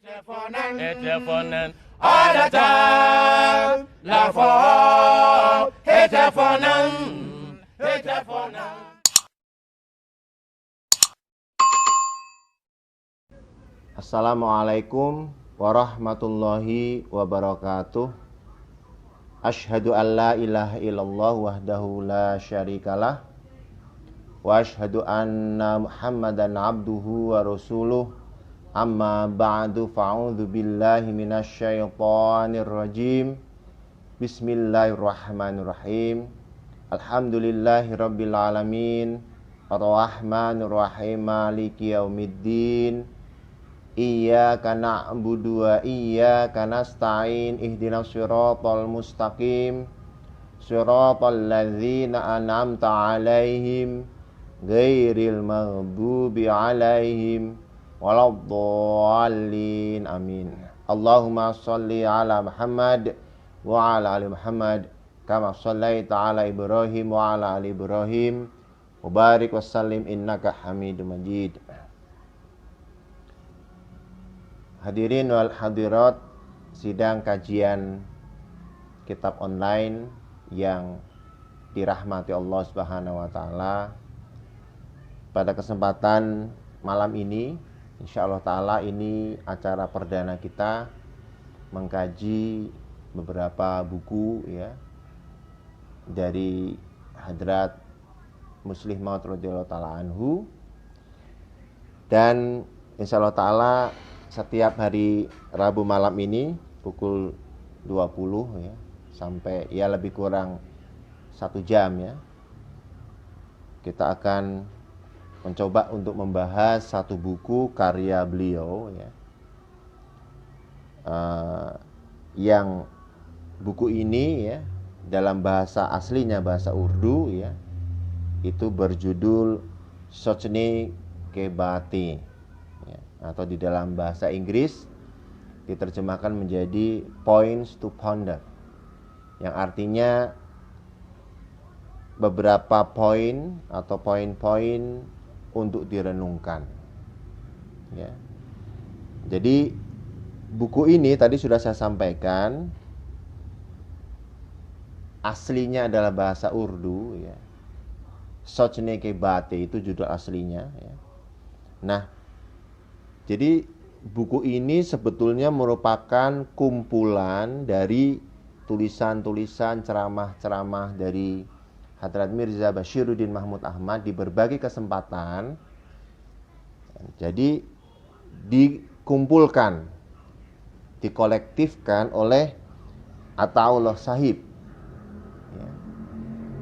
Telefonen all the time. La for telefonen. Assalamualaikum warahmatullahi wabarakatuh. Asyhadu an la ilaha illallah wahdahu la syarikalah wa asyhadu anna Muhammadan abduhu wa rasuluh. Amma ba'du, fa'udzu billahi minasyaitonir rajim. Bismillahirrahmanirrahim. Alhamdulillahirabbil alamin. Arrahmanir rahim. Maliki yaumiddin. Iyyaka na'budu wa iyyaka nasta'in. Ihdinas siratal mustaqim. Siratal ladzina an'amta 'alaihim ghairil maghdubi 'alaihim waladdallin. Amin. Allahumma shalli ala Muhammad wa ala ali Muhammad kama shallaita ala Ibrahim wa ala ali Ibrahim wa barik wa sallim innaka Hamidum Majid. Hadirin wal hadirat sidang kajian kitab online yang dirahmati Allah Subhanahu wa taala. Pada kesempatan malam ini, insyaallah ta'ala ini acara perdana kita mengkaji beberapa buku ya dari Hadrat Muslih Maud radhiyallahu ta'ala anhu. Dan insyaallah ta'ala setiap hari Rabu malam ini pukul 20 ya, sampai ya lebih kurang 1 jam ya, kita akan mencoba untuk membahas satu buku karya beliau ya, yang buku ini ya dalam bahasa aslinya, bahasa Urdu ya, itu berjudul Sochne ke Baate ya, atau di dalam bahasa Inggris diterjemahkan menjadi Points to Ponder, yang artinya beberapa poin atau poin-poin untuk direnungkan ya. Jadi buku ini tadi sudah saya sampaikan aslinya adalah bahasa Urdu ya. Sochne ke Baate itu judul aslinya ya. Nah, jadi buku ini sebetulnya merupakan kumpulan dari tulisan-tulisan, ceramah-ceramah dari Hadrat Mirza Bashiruddin Mahmud Ahmad di berbagai kesempatan. Jadi dikumpulkan, dikolektifkan oleh Ataullah Sahib.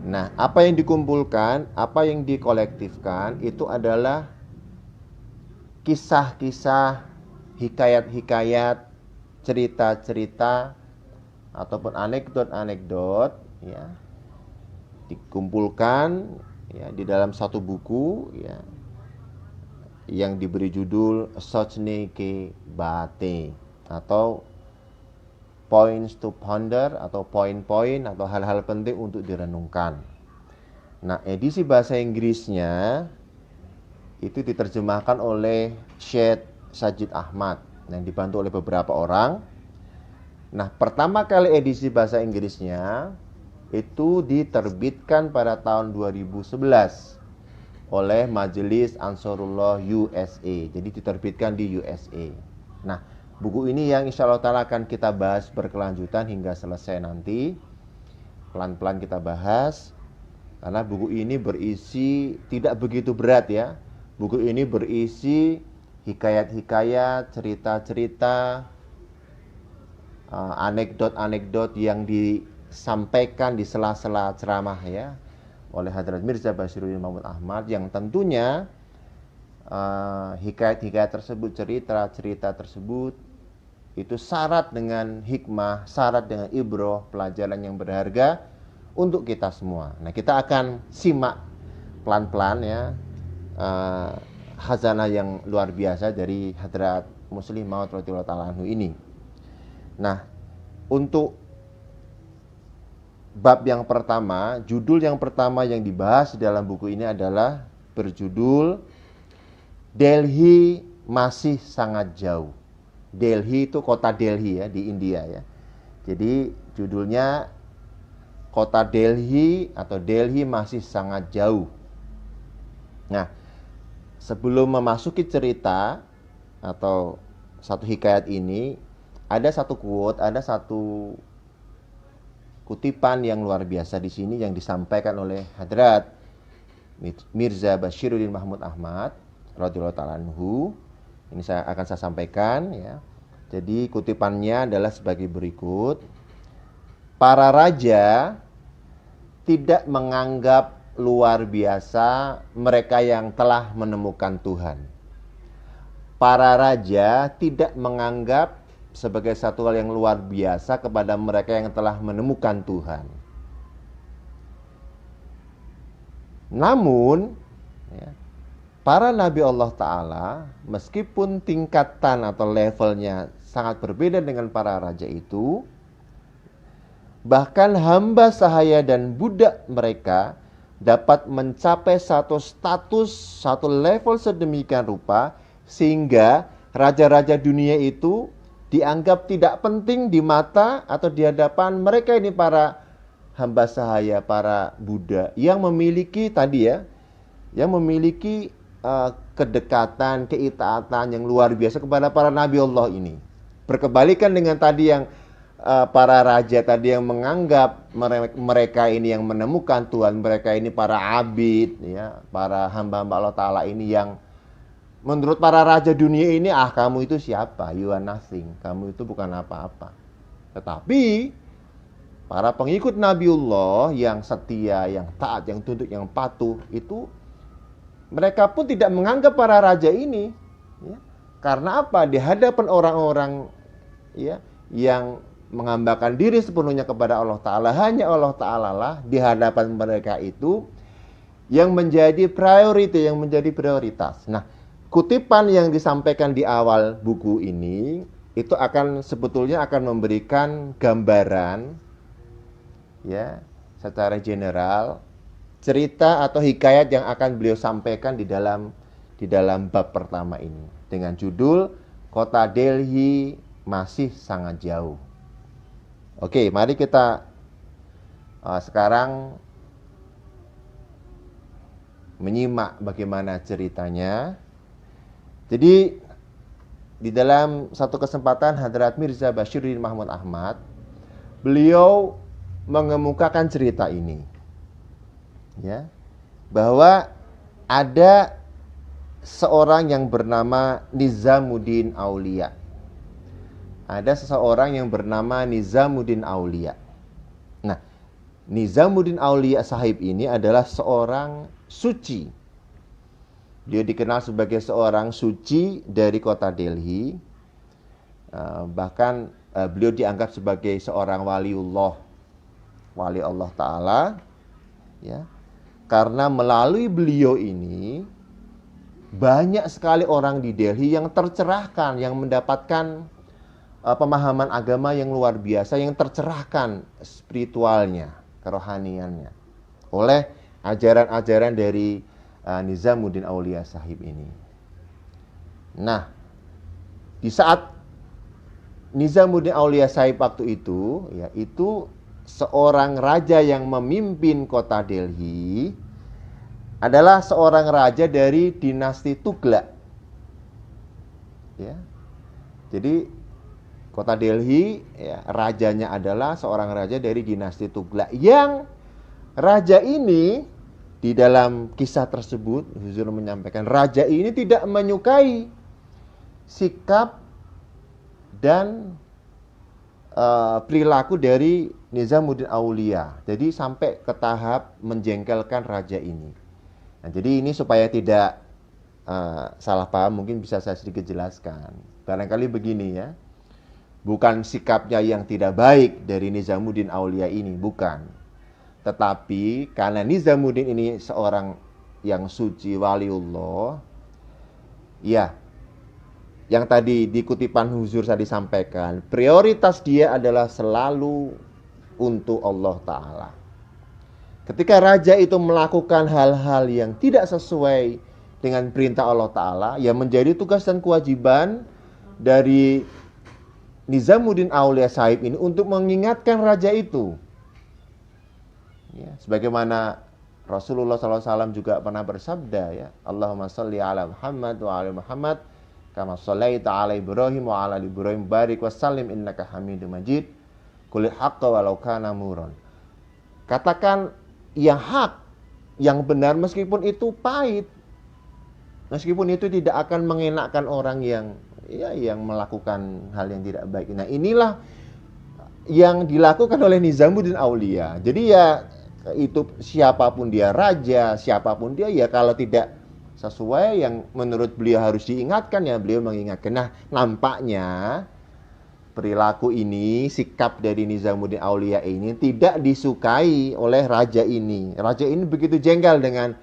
Nah, apa yang dikumpulkan, apa yang dikolektifkan itu adalah kisah-kisah, hikayat-hikayat, cerita-cerita ataupun anekdot-anekdot ya, dikumpulkan ya di dalam satu buku ya yang diberi judul Sochne ke Baate atau Points to Ponder atau poin-poin atau hal-hal penting untuk direnungkan. Nah, edisi bahasa Inggrisnya itu diterjemahkan oleh Syed Sajid Ahmad yang dibantu oleh beberapa orang. Nah, pertama kali edisi bahasa Inggrisnya itu diterbitkan pada tahun 2011 oleh Majelis Ansarullah USA. Jadi diterbitkan di USA. Nah, buku ini yang insyaallah ta'ala akan kita bahas berkelanjutan hingga selesai nanti. Pelan-pelan kita bahas, karena buku ini berisi tidak begitu berat ya. Buku ini berisi hikayat-hikayat, cerita-cerita, anekdot-anekdot yang disampaikan di sela-sela ceramah ya oleh Hadrat Mirza Bashiruddin Mahmud Ahmad, yang tentunya hikayat-hikayat tersebut, cerita-cerita tersebut itu syarat dengan hikmah, syarat dengan ibroh, pelajaran yang berharga untuk kita semua. Nah, kita akan simak pelan-pelan ya khazanah yang luar biasa dari Hadrat Muslih Maud radhiyallahu ta'ala anhu ini. Nah, untuk bab yang pertama, judul yang pertama yang dibahas dalam buku ini adalah berjudul Delhi Masih Sangat Jauh. Delhi itu kota Delhi ya di India ya. Jadi judulnya kota Delhi atau Delhi masih sangat jauh. Nah, sebelum memasuki cerita atau satu hikayat ini, ada satu quote, ada satu kutipan yang luar biasa di sini yang disampaikan oleh Hadrat Mirza Bashiruddin Mahmud Ahmad radhiyallahu ta'ala anhu. Ini akan saya sampaikan ya. Jadi kutipannya adalah sebagai berikut. Para raja tidak menganggap luar biasa mereka yang telah menemukan Tuhan. Para raja tidak menganggap sebagai satu hal yang luar biasa kepada mereka yang telah menemukan Tuhan. Namun, ya, para Nabi Allah Ta'ala, meskipun tingkatan atau levelnya sangat berbeda dengan para raja itu, bahkan hamba sahaya dan budak mereka dapat mencapai satu status, satu level sedemikian rupa, sehingga raja-raja dunia itu dianggap tidak penting di mata atau di hadapan mereka ini para hamba sahaya, para budak yang memiliki tadi ya, yang memiliki kedekatan, keitaatan yang luar biasa kepada para Nabi Allah ini. Berkebalikan dengan tadi yang para raja tadi yang menganggap mereka ini yang menemukan Tuhan, mereka ini para abid, ya, para hamba-hamba Allah Ta'ala ini yang menurut para raja dunia ini, kamu itu siapa? You are nothing. Kamu itu bukan apa-apa. Tetapi para pengikut Nabiullah yang setia, yang taat, yang tunduk, yang patuh itu mereka pun tidak menganggap para raja ini, ya. Karena apa? Di hadapan orang-orang ya yang menghambakan diri sepenuhnya kepada Allah Ta'ala, hanya Allah Ta'ala lah di hadapan mereka itu yang menjadi prioritas. Nah, kutipan yang disampaikan di awal buku ini itu sebetulnya akan memberikan gambaran ya secara general cerita atau hikayat yang akan beliau sampaikan di dalam bab pertama ini dengan judul Kota Delhi Masih Sangat Jauh. Oke, mari kita sekarang menyimak bagaimana ceritanya. Jadi di dalam satu kesempatan Hadrat Mirza Bashiruddin Mahmud Ahmad, beliau mengemukakan cerita ini. Ya, bahwa ada seorang yang bernama Nizamuddin Aulia. Ada seseorang yang bernama Nizamuddin Aulia. Nah, Nizamuddin Aulia sahib ini adalah seorang suci. Dia dikenal sebagai seorang suci dari kota Delhi. Bahkan beliau dianggap sebagai seorang waliullah, wali Allah Ta'ala. Ya, karena melalui beliau ini banyak sekali orang di Delhi yang tercerahkan, yang mendapatkan pemahaman agama yang luar biasa, yang tercerahkan spiritualnya, kerohaniannya oleh ajaran-ajaran dari Nizamuddin Aulia sahib ini. Nah, di saat Nizamuddin Aulia sahib waktu itu, ya, itu seorang raja yang memimpin kota Delhi adalah seorang raja dari dinasti Tughlaq. Ya. Jadi kota Delhi, ya, rajanya adalah seorang raja dari dinasti Tughlaq. Yang raja ini di dalam kisah tersebut, Huzur menyampaikan raja ini tidak menyukai sikap dan perilaku dari Nizamuddin Aulia. Jadi sampai ke tahap menjengkelkan raja ini. Nah, jadi ini supaya tidak salah paham, mungkin bisa saya sedikit jelaskan. Barangkali begini ya, bukan sikapnya yang tidak baik dari Nizamuddin Aulia ini, bukan. Tetapi karena Nizamuddin ini seorang yang suci, waliullah, ya, yang tadi di kutipan Huzur saya disampaikan, prioritas dia adalah selalu untuk Allah Ta'ala. Ketika raja itu melakukan hal-hal yang tidak sesuai dengan perintah Allah Ta'ala, yang menjadi tugas dan kewajiban dari Nizamuddin Aulia Sahib ini untuk mengingatkan raja itu. Ya, sebagaimana Rasulullah SAW juga pernah bersabda, ya, Allahumma sholli ala Muhammad wa ala Muhammad kama shallaita ala Ibrahim wa ala Ibrahim barik wa sallim innaka Hamidum Majid qulil haqqa walau kana muron. Katakan yang hak, yang benar meskipun itu pahit. Meskipun itu tidak akan mengenakkan orang yang melakukan hal yang tidak baik. Nah, inilah yang dilakukan oleh Nizamuddin Aulia. Jadi ya itu siapapun dia, raja, siapapun dia, ya kalau tidak sesuai yang menurut beliau harus diingatkan, ya beliau mengingatkan. Nah, nampaknya perilaku ini, sikap dari Nizamuddin Aulia ini tidak disukai oleh raja ini. Raja ini begitu jengkel dengan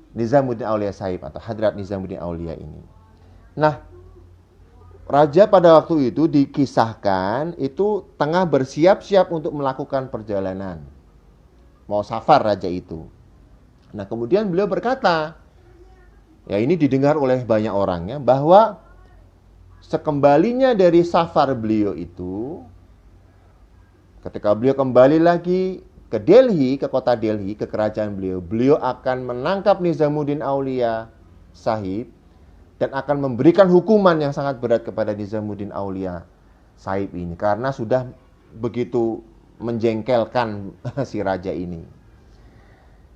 Nizamuddin Aulia Sahib atau Hadrat Nizamuddin Aulia ini. Nah, raja pada waktu itu dikisahkan itu tengah bersiap-siap untuk melakukan perjalanan. Mau safar raja itu. Nah, kemudian beliau berkata, ya ini didengar oleh banyak orang ya, bahwa sekembalinya dari safar beliau itu, ketika beliau kembali lagi ke Delhi, ke kota Delhi, ke kerajaan beliau, beliau akan menangkap Nizamuddin Aulia Sahib dan akan memberikan hukuman yang sangat berat kepada Nizamuddin Aulia Sahib ini karena sudah begitu menjengkelkan si raja ini.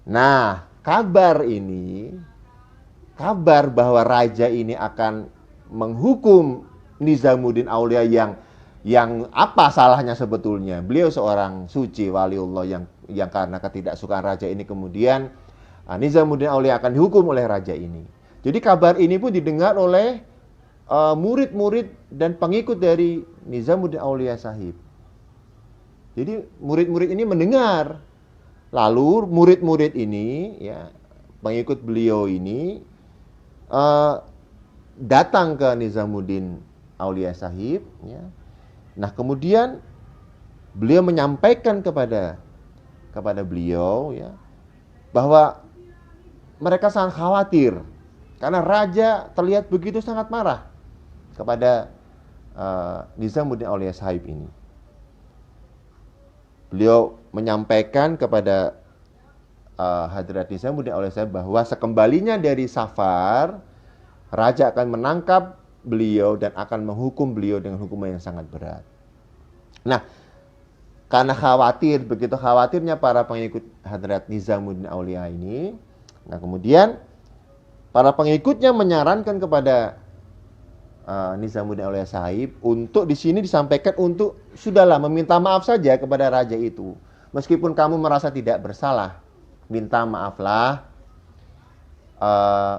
Nah, kabar bahwa raja ini akan menghukum Nizamuddin Aulia yang apa salahnya sebetulnya. Beliau seorang suci waliullah yang karena ketidaksukaan raja ini kemudian Nizamuddin Aulia akan dihukum oleh raja ini. Jadi kabar ini pun didengar oleh murid-murid dan pengikut dari Nizamuddin Aulia Sahib. Jadi murid-murid ini mendengar. Lalu murid-murid ini, ya, pengikut beliau ini datang ke Nizamuddin Aulia Sahib. Ya. Nah, kemudian beliau menyampaikan kepada beliau, ya, bahwa mereka sangat khawatir. Karena raja terlihat begitu sangat marah kepada Nizamuddin Aulia Sahib ini. Beliau menyampaikan kepada Hadrat Nizamuddin Aulia Sahib bahwa sekembalinya dari safar, raja akan menangkap beliau dan akan menghukum beliau dengan hukuman yang sangat berat. Nah, karena khawatir, begitu khawatirnya para pengikut Hadrat Nizamuddin Aulia ini, nah kemudian para pengikutnya menyarankan kepada Nizamuddin Aulia Sahib untuk di sini disampaikan untuk sudahlah meminta maaf saja kepada raja itu. Meskipun kamu merasa tidak bersalah, minta maaflah,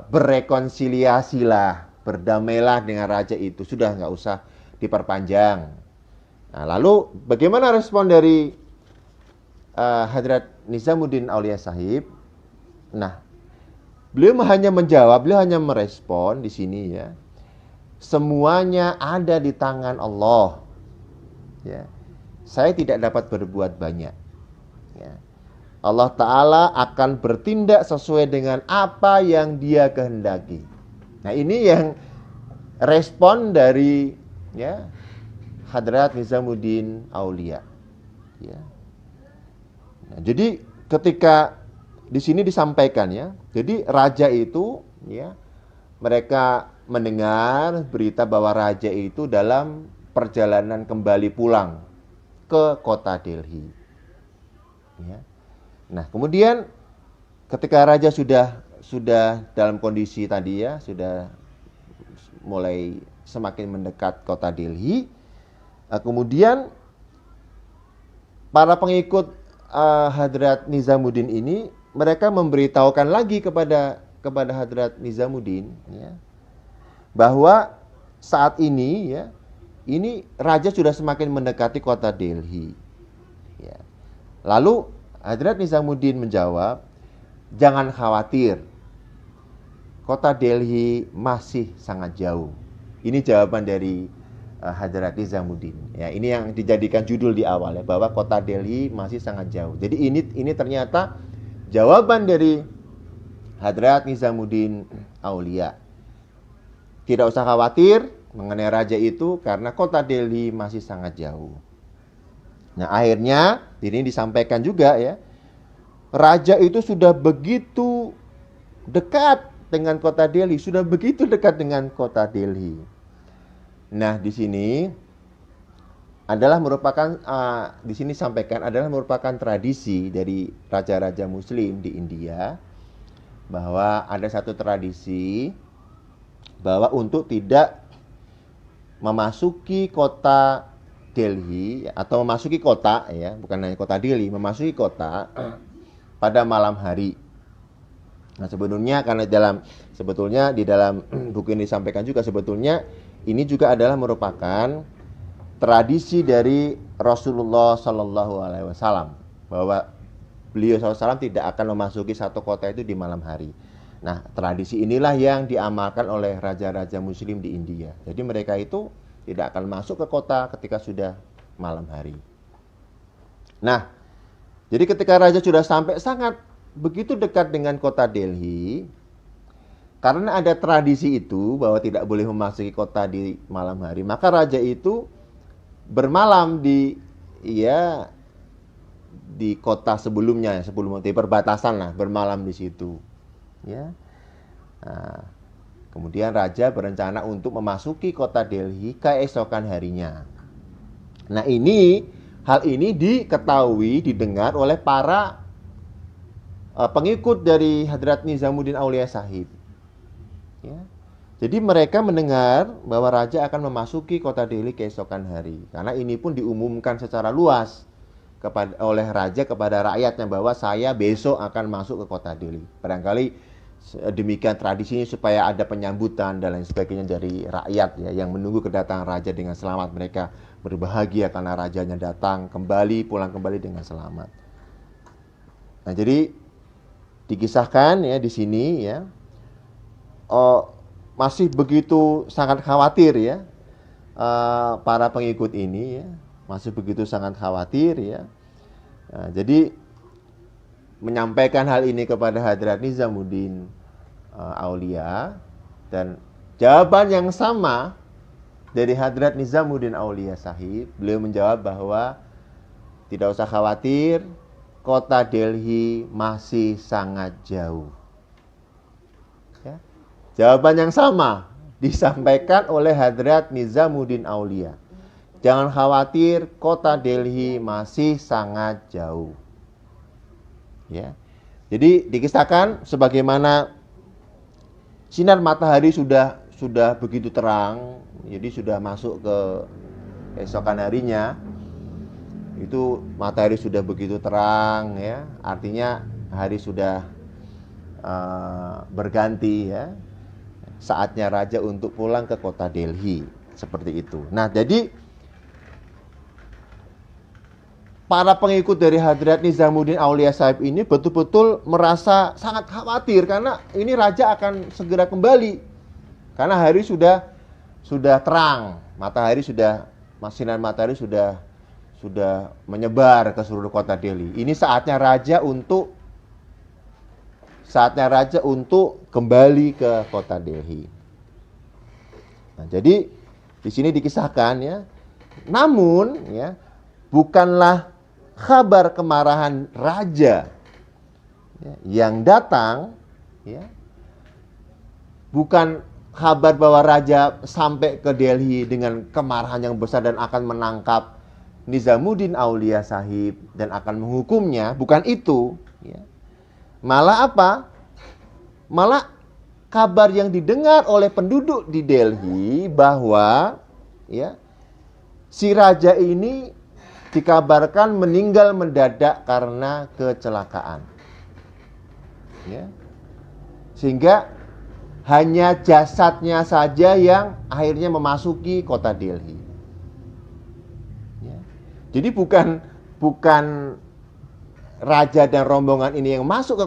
berrekonsiliasilah, berdamailah dengan raja itu. Sudah nggak usah diperpanjang. Nah, lalu bagaimana respon dari Hadrat Nizamuddin Aulia Sahib? Nah, beliau hanya menjawab, beliau hanya merespon di sini, ya. Semuanya ada di tangan Allah. Ya. Saya tidak dapat berbuat banyak. Ya. Allah Ta'ala akan bertindak sesuai dengan apa yang Dia kehendaki. Nah, ini yang respon dari, ya, Hadrat Nizamuddin Aulia. Ya. Nah, jadi ketika di sini disampaikan, ya, jadi raja itu, ya, mereka mendengar berita bahwa raja itu dalam perjalanan kembali pulang ke kota Delhi. Ya. Nah, kemudian ketika raja sudah dalam kondisi tadi, ya, sudah mulai semakin mendekat kota Delhi, kemudian para pengikut Hadrat Nizamuddin ini, mereka memberitahukan lagi kepada Hadrat Nizamuddin, ya, bahwa saat ini, ya, ini raja sudah semakin mendekati kota Delhi. Ya. Lalu Hadrat Nizamuddin menjawab, jangan khawatir, kota Delhi masih sangat jauh. Ini jawaban dari Hadrat Nizamuddin. Ya, ini yang dijadikan judul di awal, ya, bahwa kota Delhi masih sangat jauh. Jadi ini ternyata jawaban dari Hadrat Nizamuddin Aulia. Tidak usah khawatir, mengenai raja itu karena kota Delhi masih sangat jauh. Nah, akhirnya ini disampaikan juga ya, raja itu sudah begitu dekat dengan kota Delhi, sudah begitu dekat dengan kota Delhi. Nah, di sini adalah merupakan di sini sampaikan adalah merupakan tradisi dari raja-raja Muslim di India, bahwa ada satu tradisi bahwa untuk tidak memasuki kota Delhi atau memasuki kota ya, bukan hanya kota Delhi, memasuki kota pada malam hari. Nah, sebetulnya di dalam buku ini disampaikan juga sebetulnya ini juga adalah merupakan tradisi dari Rasulullah Shallallahu Alaihi Wasallam, bahwa beliau SAW tidak akan memasuki satu kota itu di malam hari. Nah, tradisi inilah yang diamalkan oleh raja-raja Muslim di India. Jadi mereka itu tidak akan masuk ke kota ketika sudah malam hari. Nah, jadi ketika raja sudah sampai sangat begitu dekat dengan kota Delhi, karena ada tradisi itu bahwa tidak boleh memasuki kota di malam hari, maka raja itu bermalam di kota sebelumnya, sebelum di perbatasan lah, bermalam di situ. Ya. Nah, kemudian raja berencana untuk memasuki kota Delhi keesokan harinya. Nah, hal ini diketahui, didengar oleh para pengikut dari Hadrat Nizamuddin Aulia Sahib. Ya. Jadi mereka mendengar bahwa raja akan memasuki kota Delhi keesokan hari. Karena ini pun diumumkan secara luas oleh raja kepada rakyatnya bahwa saya besok akan masuk ke kota Delhi. Barangkali demikian tradisinya supaya ada penyambutan dan lain sebagainya dari rakyat ya, yang menunggu kedatangan raja dengan selamat. Mereka berbahagia karena rajanya datang kembali, pulang kembali dengan selamat. Nah, jadi dikisahkan ya di sini ya, masih begitu sangat khawatir ya, para pengikut ini ya, masih begitu sangat khawatir ya. Nah, jadi menyampaikan hal ini kepada Hadrat Nizamuddin Aulia, dan jawaban yang sama dari Hadrat Nizamuddin Aulia Sahib, beliau menjawab bahwa tidak usah khawatir, kota Delhi masih sangat jauh. Ya. Jawaban yang sama disampaikan oleh Hadrat Nizamuddin Aulia. Jangan khawatir, kota Delhi masih sangat jauh. Ya. Jadi dikisahkan sebagaimana sinar matahari sudah begitu terang, jadi sudah masuk ke esokan harinya, itu matahari sudah begitu terang ya, artinya hari sudah berganti ya, saatnya raja untuk pulang ke kota Delhi, seperti itu. Nah, jadi para pengikut dari Hadrat Nizamuddin Aulia Sahib ini betul-betul merasa sangat khawatir karena ini raja akan segera kembali. Karena hari sudah terang, sinar matahari sudah menyebar ke seluruh kota Delhi. Ini saatnya raja untuk kembali ke kota Delhi. Nah, jadi di sini dikisahkan ya. Namun ya, bukanlah kabar kemarahan raja ya, yang datang ya, bukan kabar bahwa raja sampai ke Delhi dengan kemarahan yang besar dan akan menangkap Nizamuddin Aulia Sahib dan akan menghukumnya, bukan itu ya. Malah apa? Malah kabar yang didengar oleh penduduk di Delhi bahwa ya, si raja ini dikabarkan meninggal mendadak karena kecelakaan. Ya. Sehingga hanya jasadnya saja yang akhirnya memasuki kota Delhi. Ya. Jadi bukan raja dan rombongan ini yang masuk ke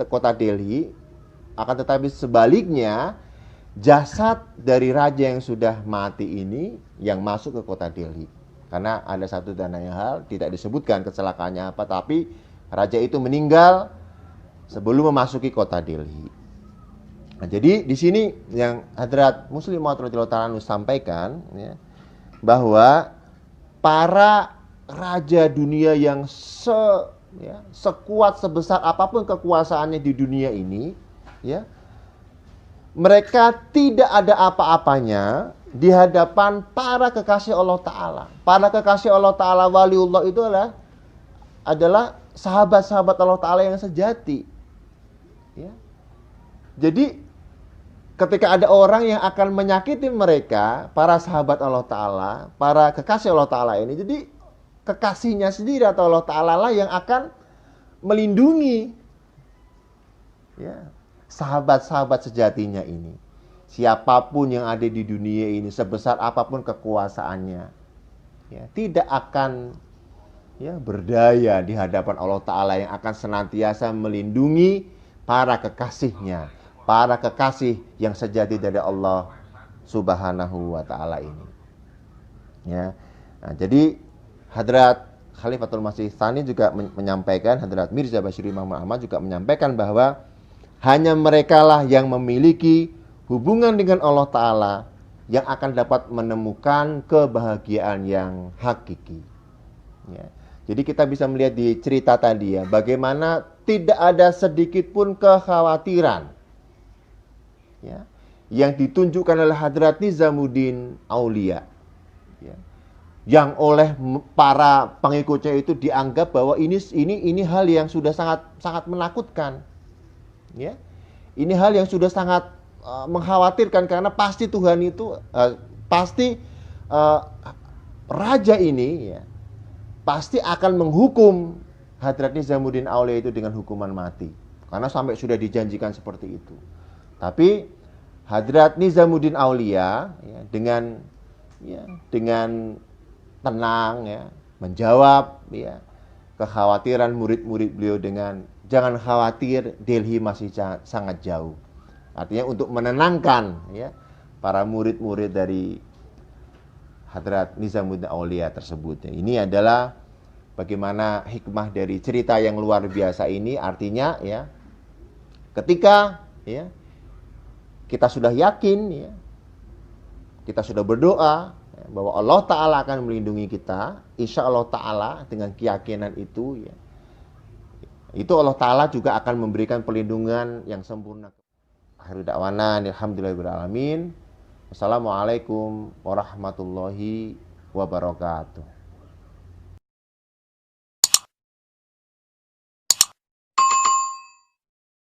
kota Delhi, akan tetapi sebaliknya jasad dari raja yang sudah mati ini yang masuk ke kota Delhi. Karena ada satu dan lain hal, tidak disebutkan kecelakaannya apa, tapi raja itu meninggal sebelum memasuki kota Delhi. Nah, jadi di sini yang Hadrat Muslim Maud radhiyallahu ta'ala anhu sampaikan ya, bahwa para raja dunia yang sekuat sebesar apapun kekuasaannya di dunia ini, ya, mereka tidak ada apa-apanya di hadapan para kekasih Allah Ta'ala. Para kekasih Allah Ta'ala, waliullah itu adalah sahabat-sahabat Allah Ta'ala yang sejati. Ya. Jadi ketika ada orang yang akan menyakiti mereka, para sahabat Allah Ta'ala, para kekasih Allah Ta'ala ini, jadi kekasihnya sendiri atau Allah Ta'ala lah yang akan melindungi ya, sahabat-sahabat sejatinya ini. Siapapun yang ada di dunia ini, sebesar apapun kekuasaannya, ya, tidak akan ya, berdaya di hadapan Allah Ta'ala yang akan senantiasa melindungi para kekasihnya, para kekasih yang sejati dari Allah Subhanahu wa Ta'ala ini. Ya. Nah, jadi Hadrat Khalifatul Masih Tsani juga menyampaikan, Hadrat Mirza Bashir Imam Ahmad juga menyampaikan bahwa hanya merekalah yang memiliki hubungan dengan Allah Ta'ala yang akan dapat menemukan kebahagiaan yang hakiki. Ya. Jadi kita bisa melihat di cerita tadi ya, bagaimana tidak ada sedikit pun kekhawatiran ya, yang ditunjukkan oleh Hadrat Nizamuddin Aulia ya, yang oleh para pengikutnya itu dianggap bahwa ini hal yang sudah sangat menakutkan ya. Ini hal yang sudah sangat mengkhawatirkan, karena pasti Tuhan itu raja ini ya, pasti akan menghukum Hadrat Nizamuddin Aulia itu dengan hukuman mati, karena sampai sudah dijanjikan seperti itu. Tapi Hadrat Nizamuddin Aulia ya, dengan tenang ya, menjawab ya kekhawatiran murid-murid beliau dengan, jangan khawatir, Delhi masih sangat jauh. Artinya untuk menenangkan ya para murid-murid dari Hadrat Nizamuddin Aulia tersebut. Ini adalah bagaimana hikmah dari cerita yang luar biasa ini. Artinya ya, ketika ya kita sudah yakin ya, kita sudah berdoa ya, bahwa Allah Ta'ala akan melindungi kita, insya Allah Ta'ala dengan keyakinan itu ya, itu Allah Ta'ala juga akan memberikan perlindungan yang sempurna. Akhir da'wana alhamdulillahirabbil alamin. Wassalamualaikum warahmatullahi wabarakatuh.